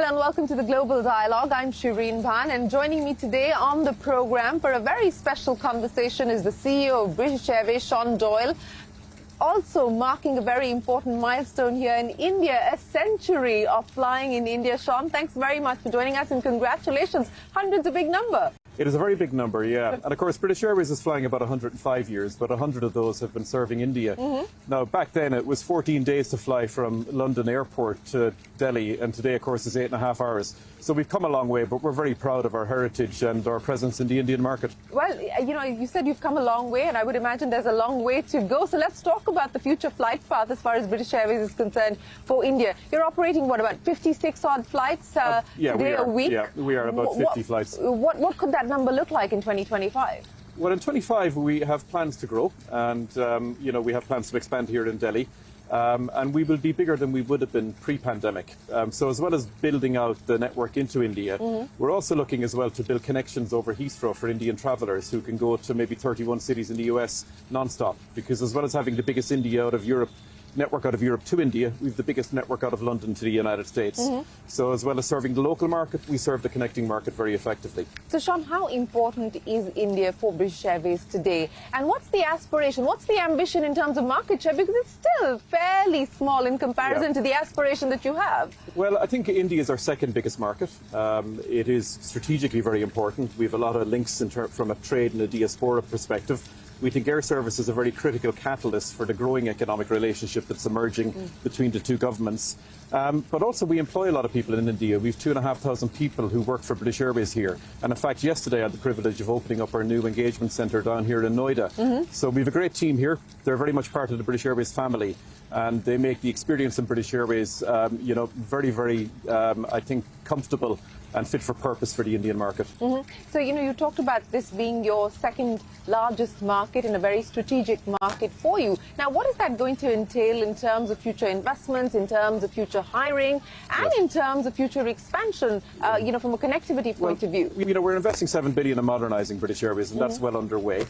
Hello and welcome to the Global Dialogue. I'm Shereen Bhan, and joining me today on the program for a very special conversation is the CEO of British Airways, Sean Doyle. Also marking a very important milestone here in India, a century of flying in India. Sean, thanks very much for joining us and congratulations. 100's a big number. It is a very big number, yeah. And of course, British Airways is flying about 105 years, but 100 of those have been serving India. Now, back then, it was 14 days to fly from London Airport to Delhi, and today, of course, is 8.5 hours. So we've come a long way, but we're very proud of our heritage and our presence in the Indian market. Well, you know, you said you've come a long way, and I would imagine there's a long way to go. So let's talk about the future flight path as far as British Airways is concerned for India. You're operating, what, about 56-odd flights today a week? Yeah, we are about 50 flights. What could that number look like in 2025? Well, in 25, we have plans to grow, and, you know, we have plans to expand here in Delhi. And we will be bigger than we would have been pre-pandemic. So as well as building out the network into India, we're also looking as well to build connections over Heathrow for Indian travellers who can go to maybe 31 cities in the US non-stop. Because as well as having the biggest network out of Europe to India, we've the biggest network out of London to the United States. So as well as serving the local market, we serve the connecting market very effectively. So Sean, how important is India for British Airways today? And what's the aspiration, what's the ambition in terms of market share? Because it's still fairly small in comparison to the aspiration that you have. Well, I think India is our second biggest market. It is strategically very important. We have a lot of links from a trade and a diaspora perspective. We think air service is a very critical catalyst for the growing economic relationship that's emerging between the two governments. But also we employ a lot of people in India. We have 2,500 people who work for British Airways here. And in fact, yesterday I had the privilege of opening up our new engagement centre down here in Noida. So we have a great team here. They're very much part of the British Airways family. And they make the experience in British Airways, you know, very, very, I think, comfortable and fit for purpose for the Indian market. So, you know, you talked about this being your second largest market and a very strategic market for you. Now, what is that going to entail in terms of future investments, in terms of future hiring, and in terms of future expansion, you know, from a connectivity point of view? You know, we're investing $7 billion in modernising British Airways, and that's well underway.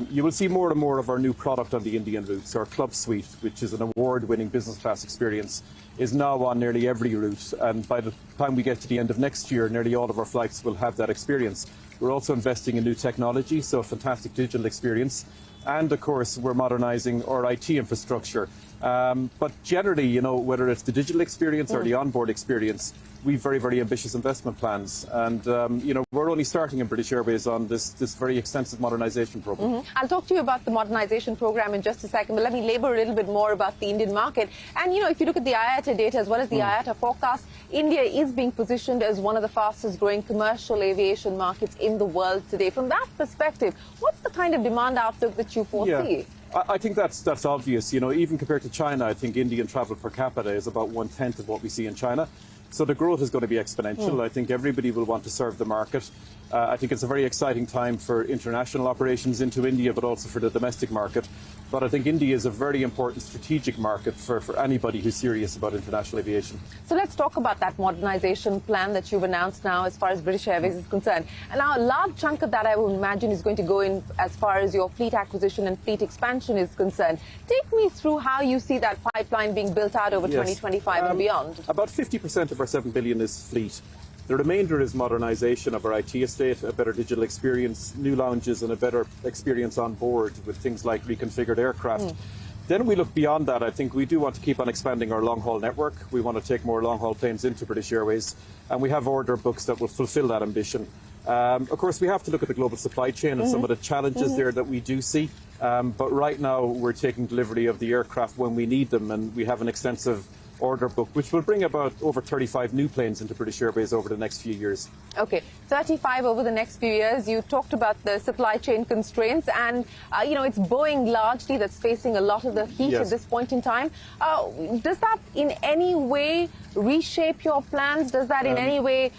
You will see more and more of our new product on the Indian routes. Our Club Suite, which is an award-winning business class experience, is now on nearly every route, and by the time we get to the end of next year, nearly all of our flights will have that experience. We're also investing in new technology, so a fantastic digital experience, and of course we're modernising our IT infrastructure. But generally, you know, whether it's the digital experience or the onboard experience, we've very, very ambitious investment plans. And, you know, we're only starting in British Airways on this very extensive modernisation programme. I'll talk to you about the modernisation programme in just a second, but let me labour a little bit more about the Indian market. And, you know, if you look at the IATA data as well as the IATA forecast, India is being positioned as one of the fastest growing commercial aviation markets in the world today. From that perspective, what's the kind of demand outlook that you foresee? I think that's obvious. You know, even compared to China, I think Indian travel per capita is about 1/10 of what we see in China. So the growth is going to be exponential. I think everybody will want to serve the market. I think it's a very exciting time for international operations into India, but also for the domestic market. But I think India is a very important strategic market for anybody who's serious about international aviation. So let's talk about that modernisation plan that you've announced now as far as British Airways is concerned. And now a large chunk of that, I would imagine, is going to go in as far as your fleet acquisition and fleet expansion is concerned. Take me through how you see that pipeline being built out over 2025 and beyond. About 50% of our $7 billion is fleet. The remainder is modernisation of our IT estate, a better digital experience, new lounges and a better experience on board with things like reconfigured aircraft. Then we look beyond that. I think we do want to keep on expanding our long-haul network. We want to take more long-haul planes into British Airways, and we have order books that will fulfil that ambition. Of course, we have to look at the global supply chain and some of the challenges there that we do see. But right now, we're taking delivery of the aircraft when we need them, and we have an extensive order book, which will bring about over 35 new planes into British Airways over the next few years. Okay, 35 over the next few years. You talked about the supply chain constraints, and you know, it's Boeing largely that's facing a lot of the heat at this point in time. Does that in any way reshape your plans? Does that in any way,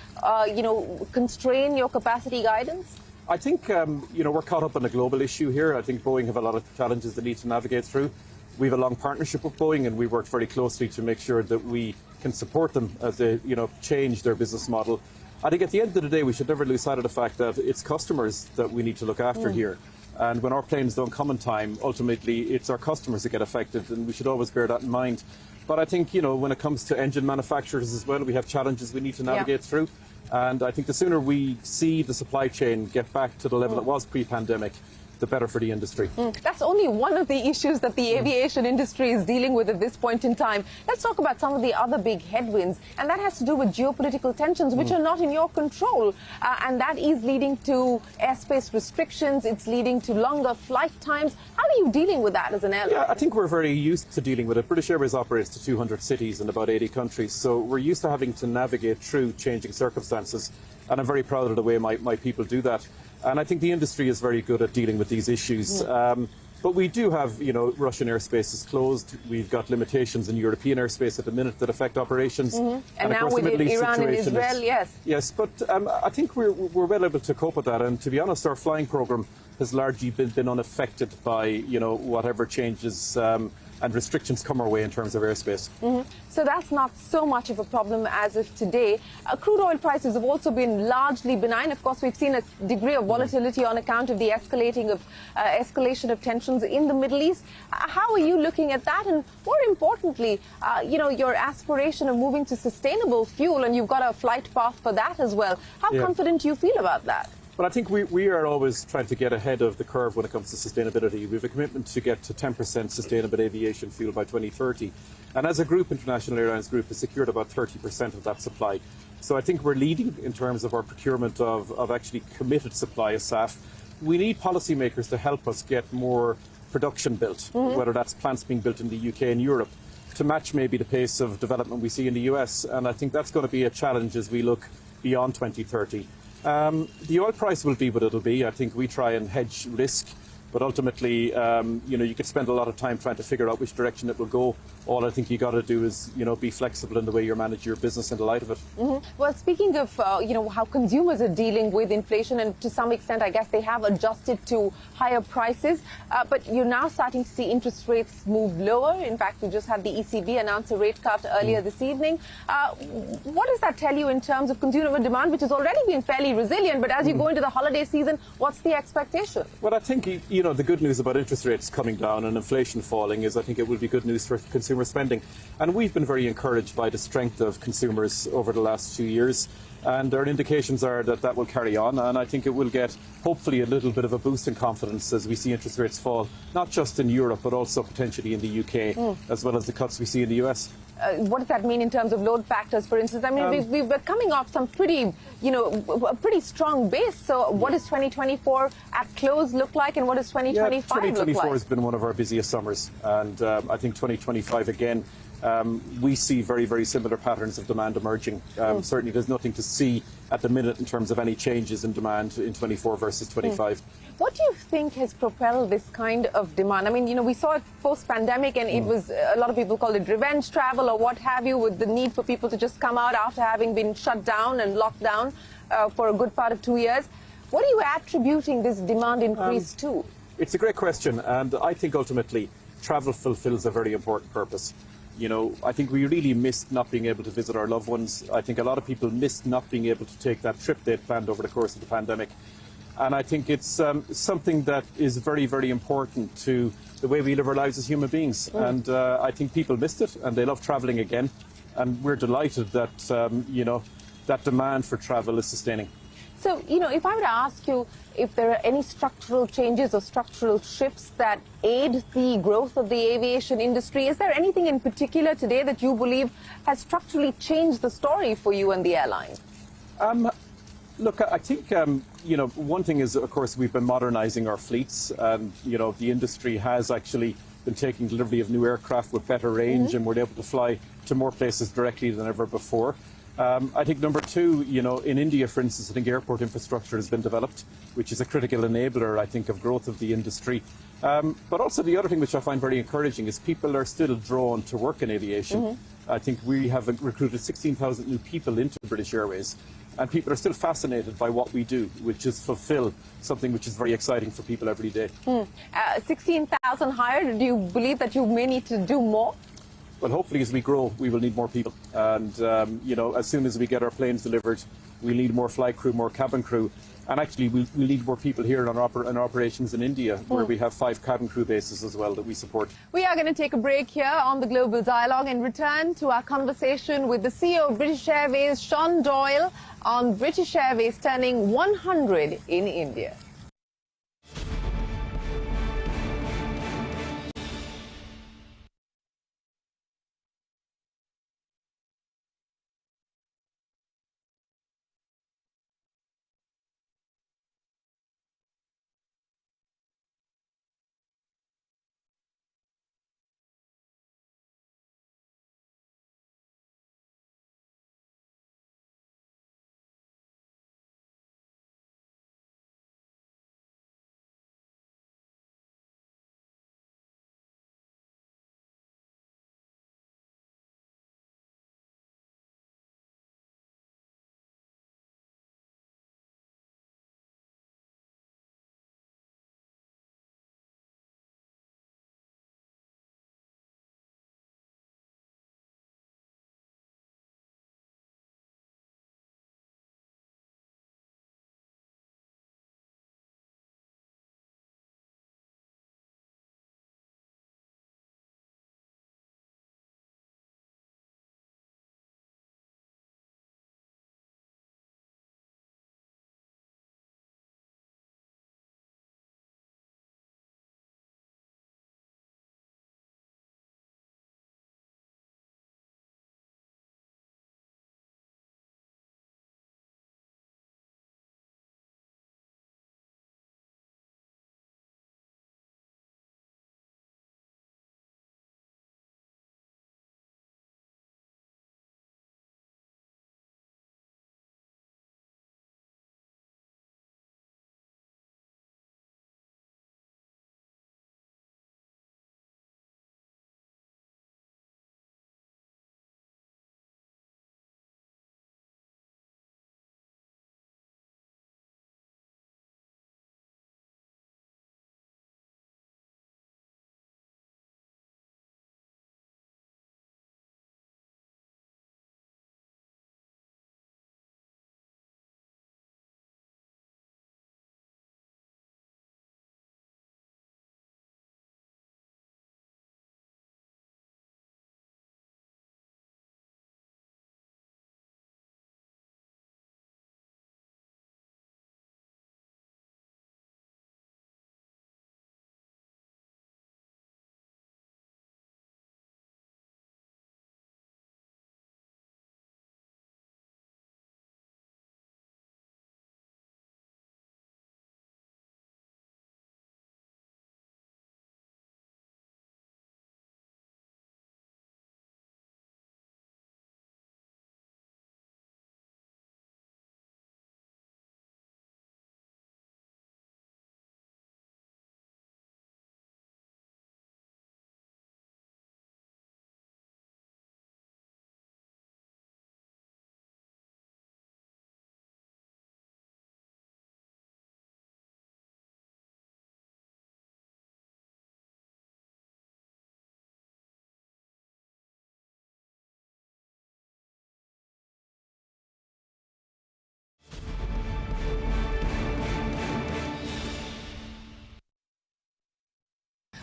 you know, constrain your capacity guidance? I think, you know, we're caught up on a global issue here. I think Boeing have a lot of challenges they need to navigate through. We have a long partnership with Boeing, and we work very closely to make sure that we can support them as they, you know, change their business model. I think at the end of the day, we should never lose sight of the fact that it's customers that we need to look after here. And when our planes don't come in time, ultimately it's our customers that get affected, and we should always bear that in mind. But I think, when it comes to engine manufacturers as well, we have challenges we need to navigate through. And I think the sooner we see the supply chain get back to the level it was pre-pandemic, the better for the industry. That's only one of the issues that the aviation industry is dealing with at this point in time. Let's talk about some of the other big headwinds, and that has to do with geopolitical tensions, which are not in your control. And that is leading to airspace restrictions. It's leading to longer flight times. How are you dealing with that as an airline? Yeah, I think we're very used to dealing with it. British Airways operates to 200 cities in about 80 countries, so we're used to having to navigate through changing circumstances. And I'm very proud of the way my people do that. And I think the industry is very good at dealing with these issues. But we do have, Russian airspace is closed. We've got limitations in European airspace at the minute that affect operations. And of now course, with the Middle East Iran and situation Israel, yes. Yes, but I think we're well able to cope with that. And to be honest, our flying programme has largely been unaffected by, whatever changes and restrictions come our way in terms of airspace. So that's not so much of a problem as of today. Crude oil prices have also been largely benign. Of course, we've seen a degree of volatility on account of the escalation of tensions in the Middle East. How are you looking at that? And more importantly, your aspiration of moving to sustainable fuel, and you've got a flight path for that as well. How confident do you feel about that? Well, I think we are always trying to get ahead of the curve when it comes to sustainability. We have a commitment to get to 10% sustainable aviation fuel by 2030. And as a group, International Airlines Group has secured about 30% of that supply. So I think we're leading in terms of our procurement of actually committed supply of SAF. We need policymakers to help us get more production built, whether that's plants being built in the UK and Europe, to match maybe the pace of development we see in the US. And I think that's going to be a challenge as we look beyond 2030. The oil price will be what it'll be. I think we try and hedge risk, but ultimately, you could spend a lot of time trying to figure out which direction it will go. All I think you got to do is, be flexible in the way you manage your business in the light of it. Well, speaking of, how consumers are dealing with inflation, and to some extent, I guess they have adjusted to higher prices, but you're now starting to see interest rates move lower. In fact, we just had the ECB announce a rate cut earlier this evening. What does that tell you in terms of consumer demand, which has already been fairly resilient, but as you go into the holiday season, what's the expectation? Well, I think, the good news about interest rates coming down and inflation falling is I think it will be good news for consumer spending. And we've been very encouraged by the strength of consumers over the last 2 years. And our indications are that that will carry on. And I think it will get, hopefully, a little bit of a boost in confidence as we see interest rates fall, not just in Europe, but also potentially in the UK, as well as the cuts we see in the US. What does that mean in terms of load factors, for instance? I mean, we're coming off some pretty, a pretty strong base. So what does 2024 at close look like, and what does 2025 look like? 2024 has been one of our busiest summers, and I think 2025 again, we see very, very similar patterns of demand emerging. Certainly there's nothing to see at the minute in terms of any changes in demand in 24 versus 25. What do you think has propelled this kind of demand? I mean, we saw it post-pandemic, and it was, a lot of people call it revenge travel or what have you, with the need for people to just come out after having been shut down and locked down for a good part of 2 years. What are you attributing this demand increase to? It's a great question, and I think ultimately travel fulfills a very important purpose. I think we really missed not being able to visit our loved ones. I think a lot of people missed not being able to take that trip they'd planned over the course of the pandemic. And I think it's something that is very, very important to the way we live our lives as human beings. And I think people missed it, and they love travelling again. And we're delighted that, that demand for travel is sustaining. So, if I were to ask you if there are any structural changes or structural shifts that aid the growth of the aviation industry, is there anything in particular today that you believe has structurally changed the story for you and the airline? Look, I think, one thing is, of course, we've been modernising our fleets, and, the industry has actually been taking delivery of new aircraft with better range, and we're able to fly to more places directly than ever before. I think number two, in India, for instance, I think airport infrastructure has been developed, which is a critical enabler, I think, of growth of the industry. But also the other thing which I find very encouraging is people are still drawn to work in aviation. I think we have recruited 16,000 new people into British Airways, and people are still fascinated by what we do, which is fulfill something which is very exciting for people every day. 16,000 hired. Do you believe that you may need to do more? Well, hopefully as we grow, we will need more people. And, as soon as we get our planes delivered, we'll need more flight crew, more cabin crew. And actually, we'll need more people here in our operations in India, where we have 5 cabin crew bases as well that we support. We are going to take a break here on the Global Dialogue and return to our conversation with the CEO of British Airways, Sean Doyle, on British Airways turning 100 in India.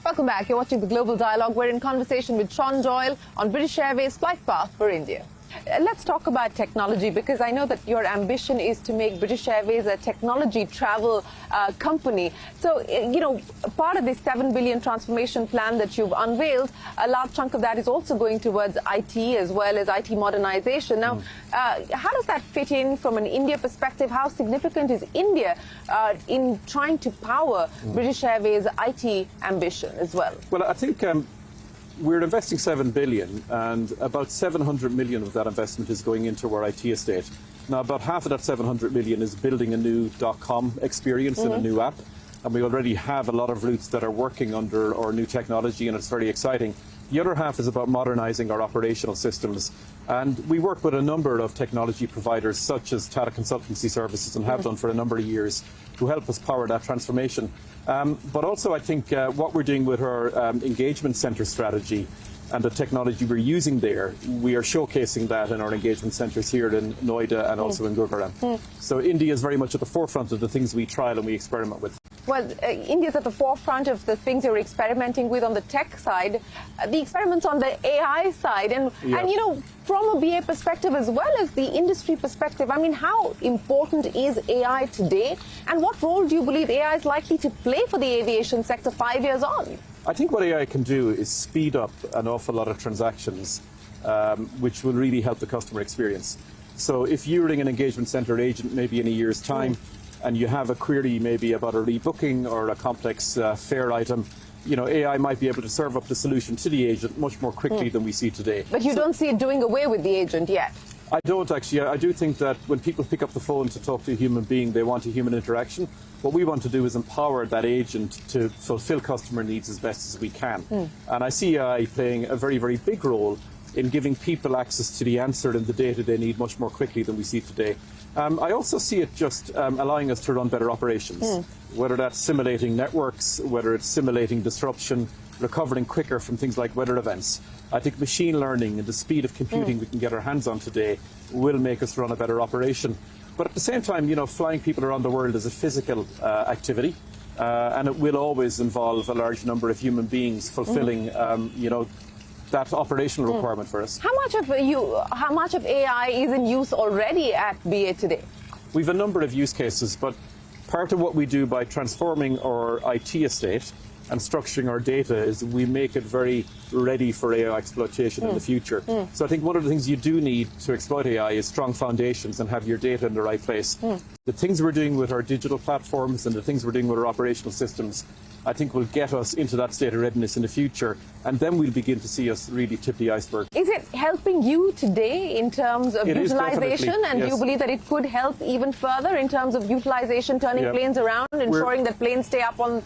Welcome back. You're watching the Global Dialogue. We're in conversation with Sean Doyle on British Airways flight path for India. Let's talk about technology, because I know that your ambition is to make British Airways a technology travel company. So, you know, part of this 7 billion transformation plan that you've unveiled, a large chunk of that is also going towards IT as well as IT modernization. Now, how does that fit in from an India perspective? How significant is India in trying to power British Airways' IT ambition as well? Well, I think we're investing 7 billion, and about 700 million of that investment is going into our IT estate. Now, about half of that 700 million is building a new .com experience and a new app. And we already have a lot of routes that are working under our new technology, and it's very exciting. The other half is about modernising our operational systems. And we work with a number of technology providers, such as Tata Consultancy Services, and have done for a number of years, to help us power that transformation. But also, I think what we're doing with our engagement centre strategy and the technology we're using there, we are showcasing that in our engagement centres here in Noida and also in Gurugram. So India is very much at the forefront of the things we trial and we experiment with. Well, India's at the forefront of the things you're experimenting with on the tech side, the experiments on the AI side, and you know, from a BA perspective as well as the industry perspective, I mean, how important is AI today, and what role do you believe AI is likely to play for the aviation sector 5 years on? I think what AI can do is speed up an awful lot of transactions, which will really help the customer experience. So if you ring an engagement centre agent maybe in a year's time, and you have a query maybe about a rebooking or a complex fare item, you know, AI might be able to serve up the solution to the agent much more quickly than we see today. But you don't see it doing away with the agent yet? I don't actually. I do think that when people pick up the phone to talk to a human being, they want a human interaction. What we want to do is empower that agent to fulfill customer needs as best as we can. And I see AI playing a very, very big role in giving people access to the answer and the data they need much more quickly than we see today. I also see it just allowing us to run better operations, whether that's simulating networks, whether it's simulating disruption, recovering quicker from things like weather events. I think machine learning and the speed of computing we can get our hands on today will make us run a better operation. But at the same time, you know, flying people around the world is a physical activity, and it will always involve a large number of human beings fulfilling, you know, that operational requirement for us. How much of AI is in use already at BA today? We've a number of use cases, but part of what we do by transforming our IT estate and structuring our data is we make it very ready for AI exploitation in the future. So I think one of the things you do need to exploit AI is strong foundations and have your data in the right place. The things we're doing with our digital platforms and the things we're doing with our operational systems, I think will get us into that state of readiness in the future, and then we'll begin to see us really tip the iceberg. Is it helping you today in terms of utilization, and do you believe that it could help even further in terms of utilization, turning planes around, ensuring that planes stay up on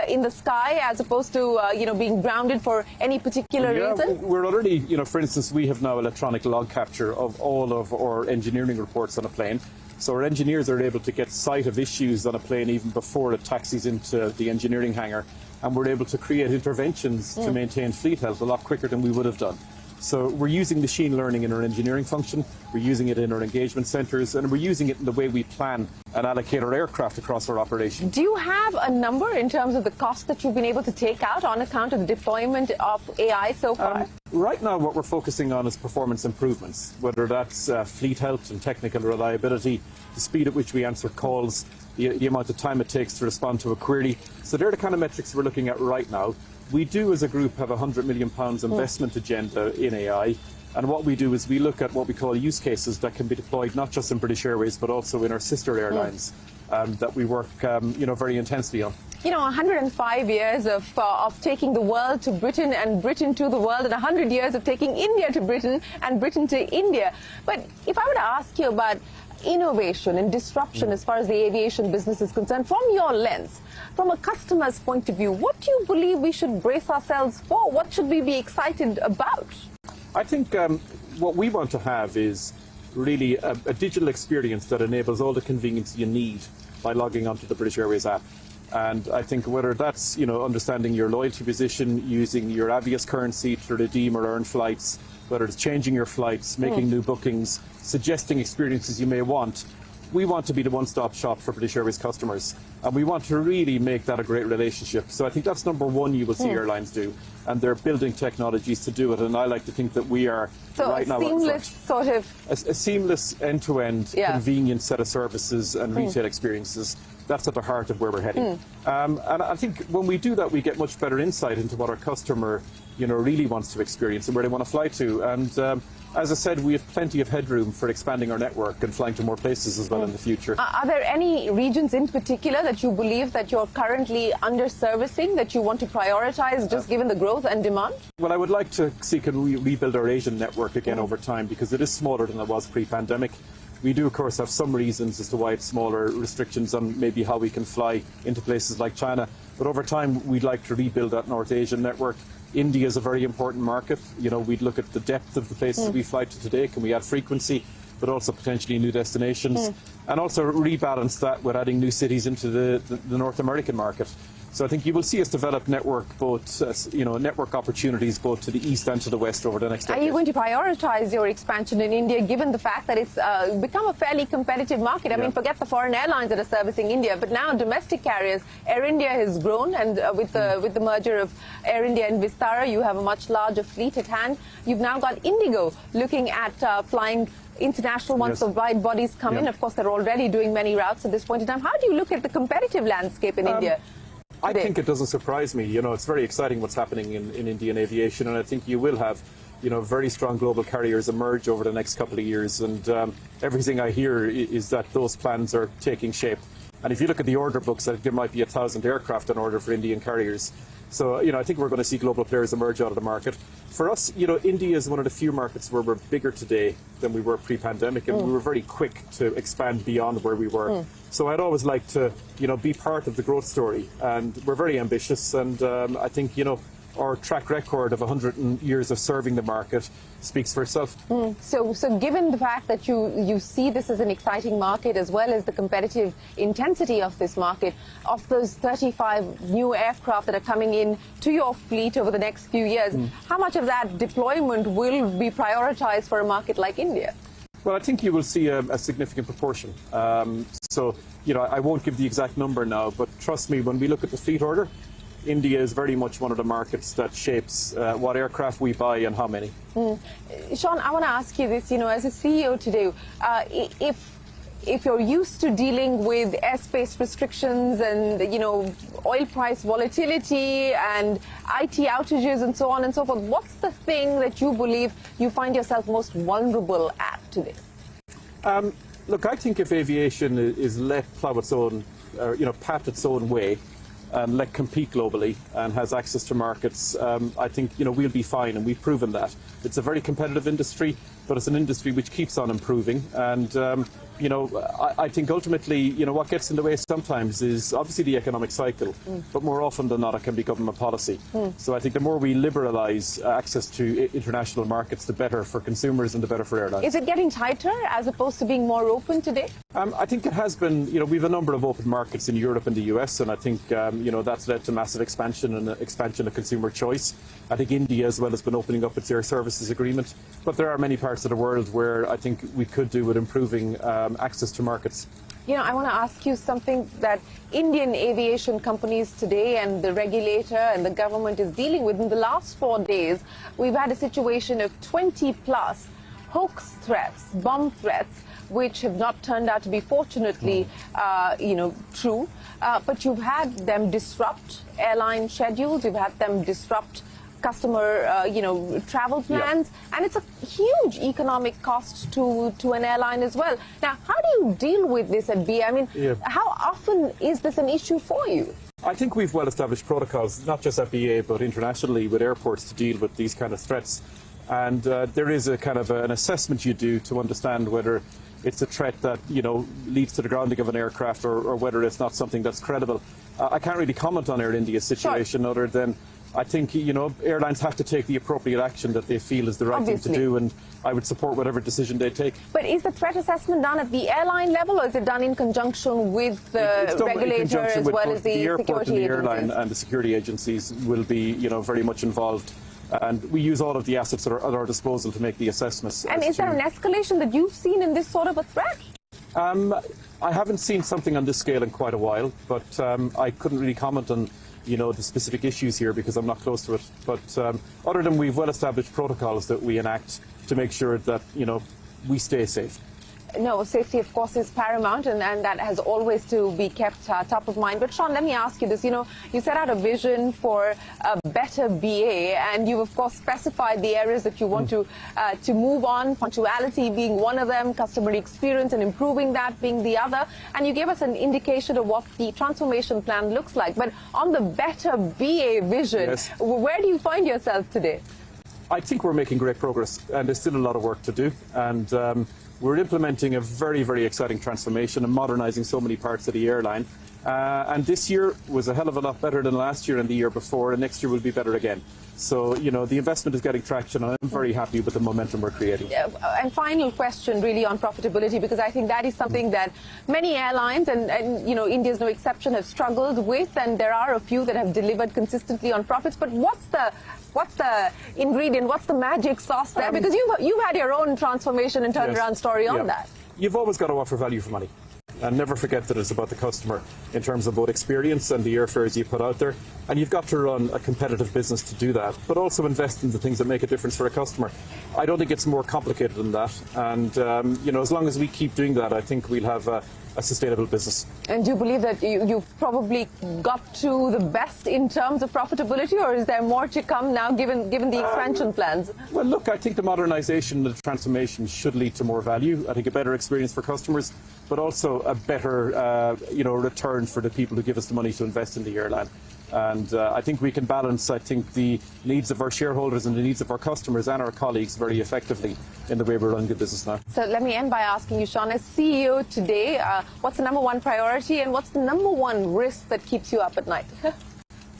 in the sky as opposed to you know, being grounded for any particular reason? We're already, you know, for instance, we have now electronic log capture of all of our engineering reports on a plane. So our engineers are able to get sight of issues on a plane even before it taxis into the engineering hangar, and we're able to create interventions to maintain fleet health a lot quicker than we would have done. So we're using machine learning in our engineering function, we're using it in our engagement centres, and we're using it in the way we plan and allocate our aircraft across our operation. Do you have a number in terms of the cost that you've been able to take out on account of the deployment of AI so far? Right now what we're focusing on is performance improvements, whether that's fleet health and technical reliability, the speed at which we answer calls, the amount of time it takes to respond to a query. So they're the kind of metrics we're looking at right now. We do, as a group, have a £100 million investment agenda in AI, and what we do is we look at what we call use cases that can be deployed not just in British Airways but also in our sister airlines that we work you know, very intensely on. You know, 105 years of taking the world to Britain and Britain to the world, and 100 years of taking India to Britain and Britain to India. But if I were to ask you about innovation and disruption as far as the aviation business is concerned, from your lens, from a customer's point of view, what do you believe we should brace ourselves for? What should we be excited about? I think what we want to have is really a digital experience that enables all the convenience you need by logging onto the British Airways app. And I think whether that's, you know, understanding your loyalty position, using your Avios currency to redeem or earn flights, whether it's changing your flights, making new bookings, suggesting experiences you may want, we want to be the one-stop shop for British Airways customers. And we want to really make that a great relationship. So I think that's number one you will see airlines do. And they're building technologies to do it. And I like to think that we are right now seamless sort of... A seamless end-to-end convenient set of services and retail experiences. That's at the heart of where we're heading. And I think when we do that, we get much better insight into what our customer, you know, really wants to experience and where they want to fly to. And as I said, we have plenty of headroom for expanding our network and flying to more places as well in the future. Are there any regions in particular that you believe that you're currently under-servicing, that you want to prioritize, just given the growth and demand? Well, I would like to see can we rebuild our Asian network again over time, because it is smaller than it was pre-pandemic. We do, of course, have some reasons as to why it's smaller, restrictions on maybe how we can fly into places like China. But over time, we'd like to rebuild that North Asian network. India is a very important market. You know, we'd look at the depth of the places we fly to today. Can we add frequency, but also potentially new destinations, and also rebalance that with adding new cities into the North American market. So I think you will see us develop network network opportunities both to the east and to the west over the next decade. Are you going to prioritize your expansion in India, given the fact that it's become a fairly competitive market? I mean, forget the foreign airlines that are servicing India, but now domestic carriers, Air India has grown, and with the merger of Air India and Vistara, you have a much larger fleet at hand. You've now got Indigo looking at flying international once the wide bodies come in. Of course, they're already doing many routes at this point in time. How do you look at the competitive landscape in India? I think it doesn't surprise me. You know, it's very exciting what's happening in Indian aviation, and I think you will have, you know, very strong global carriers emerge over the next couple of years. And everything I hear is that those plans are taking shape. And if you look at the order books, there might be 1,000 aircraft on order for Indian carriers. So, you know, I think we're going to see global players emerge out of the market. For us, you know, India is one of the few markets where we're bigger today than we were pre-pandemic, and we were very quick to expand beyond where we were. So I'd always like to, you know, be part of the growth story, and we're very ambitious, and I think, you know, our track record of 100 years of serving the market speaks for itself. So given the fact that you see this as an exciting market, as well as the competitive intensity of this market, of those 35 new aircraft that are coming in to your fleet over the next few years, how much of that deployment will be prioritized for a market like India? Well, I think you will see a significant proportion. So, you know, I won't give the exact number now, but trust me, when we look at the fleet order, India is very much one of the markets that shapes what aircraft we buy and how many. Sean, I want to ask you this, you know, as a CEO today, if you're used to dealing with airspace restrictions and, you know, oil price volatility and IT outages and so on and so forth, what's the thing that you believe you find yourself most vulnerable at today? Look, I think if aviation is let plough its own, you know, path its own way, and let compete globally and has access to markets, I think, you know, we'll be fine, and we've proven that. It's a very competitive industry, but it's an industry which keeps on improving. And, you know, I think ultimately, you know, what gets in the way sometimes is obviously the economic cycle, but more often than not, it can be government policy. So I think the more we liberalise access to international markets, the better for consumers and the better for airlines. Is it getting tighter as opposed to being more open today? I think it has been. You know, we have a number of open markets in Europe and the US, and I think, you know, that's led to massive expansion and expansion of consumer choice. I think India as well has been opening up its air services agreement, but there are many parts of the world where I think we could do with improving access to markets. You know, I want to ask you something that Indian aviation companies today and the regulator and the government is dealing with. In the last 4 days, we've had a situation of 20+ hoax threats, bomb threats, which have not turned out to be, fortunately, you know, true. But you've had them disrupt airline schedules. You've had them disrupt customer, you know, travel plans, and it's a huge economic cost to an airline as well. Now, how do you deal with this at BA? I mean, how often is this an issue for you? I think we've well-established protocols, not just at BA, but internationally with airports to deal with these kind of threats. And there is a kind of an assessment you do to understand whether it's a threat that, you know, leads to the grounding of an aircraft or whether it's not something that's credible. I can't really comment on Air India's situation other than I think, you know, airlines have to take the appropriate action that they feel is the right thing to do, and I would support whatever decision they take. But is the threat assessment done at the airline level, or is it done in conjunction with the regulator as well as the airport and security the airline agencies? and the security agencies will be, you know, very much involved. And we use all of the assets that are at our disposal to make the assessments. And is there an escalation that you've seen in this sort of a threat? I haven't seen something on this scale in quite a while, but I couldn't really comment on, you know, the specific issues here because I'm not close to it. But other than we've well-established protocols that we enact to make sure that, you know, we stay safe. No, safety, of course, is paramount, and that has always to be kept top of mind. But, Sean, let me ask you this. You know, you set out a vision for a better BA, and you've, of course, specified the areas that you want to move on, punctuality being one of them, customer experience and improving that being the other. And you gave us an indication of what the transformation plan looks like. But on the better BA vision, where do you find yourself today? I think we're making great progress, and there's still a lot of work to do. And We're implementing a very, very exciting transformation and modernising so many parts of the airline. And this year was a hell of a lot better than last year and the year before, and next year will be better again. So, you know, the investment is getting traction, and I'm very happy with the momentum we're creating. And final question really on profitability, because I think that is something that many airlines, and you know, India is no exception, have struggled with, and there are a few that have delivered consistently on profits. But what's the ingredient, what's the magic sauce there? Because you've had your own transformation and turnaround story on that. You've always got to offer value for money. And never forget that it's about the customer in terms of both experience and the airfares you put out there. And you've got to run a competitive business to do that, but also invest in the things that make a difference for a customer. I don't think it's more complicated than that. And, you know, as long as we keep doing that, I think we'll have a sustainable business. And do you believe that you've probably got to the best in terms of profitability, or is there more to come now, given the expansion plans? Well, look, I think the modernisation, the transformation should lead to more value. I think a better experience for customers, but also a better, you know, return for the people who give us the money to invest in the airline. And I think we can balance, I think, the needs of our shareholders and the needs of our customers and our colleagues very effectively in the way we're running the business now. So let me end by asking you, Sean, as CEO today, what's the #1 priority and what's the #1 risk that keeps you up at night?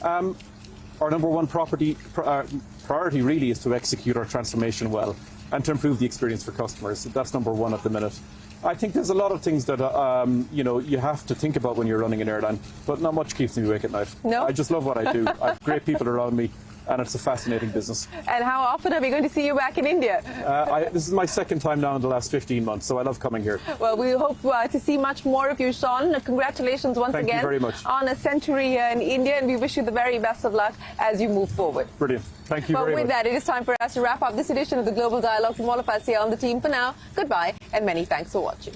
Our #1 priority really is to execute our transformation well and to improve the experience for customers. That's #1 at the minute. I think there's a lot of things that you know, you have to think about when you're running an airline, but not much keeps me awake at night. No? I just love what I do. I have great people around me, and it's a fascinating business. And how often are we going to see you back in India? This is my second time now in the last 15 months, so I love coming here. Well, we hope to see much more of you, Sean. Congratulations once again. Thank you very much. On a century here in India, and we wish you the very best of luck as you move forward. Brilliant. Thank you very much. But with that, it is time for us to wrap up this edition of the Global Dialogue. From all of us here on the team for now, goodbye, and many thanks for watching.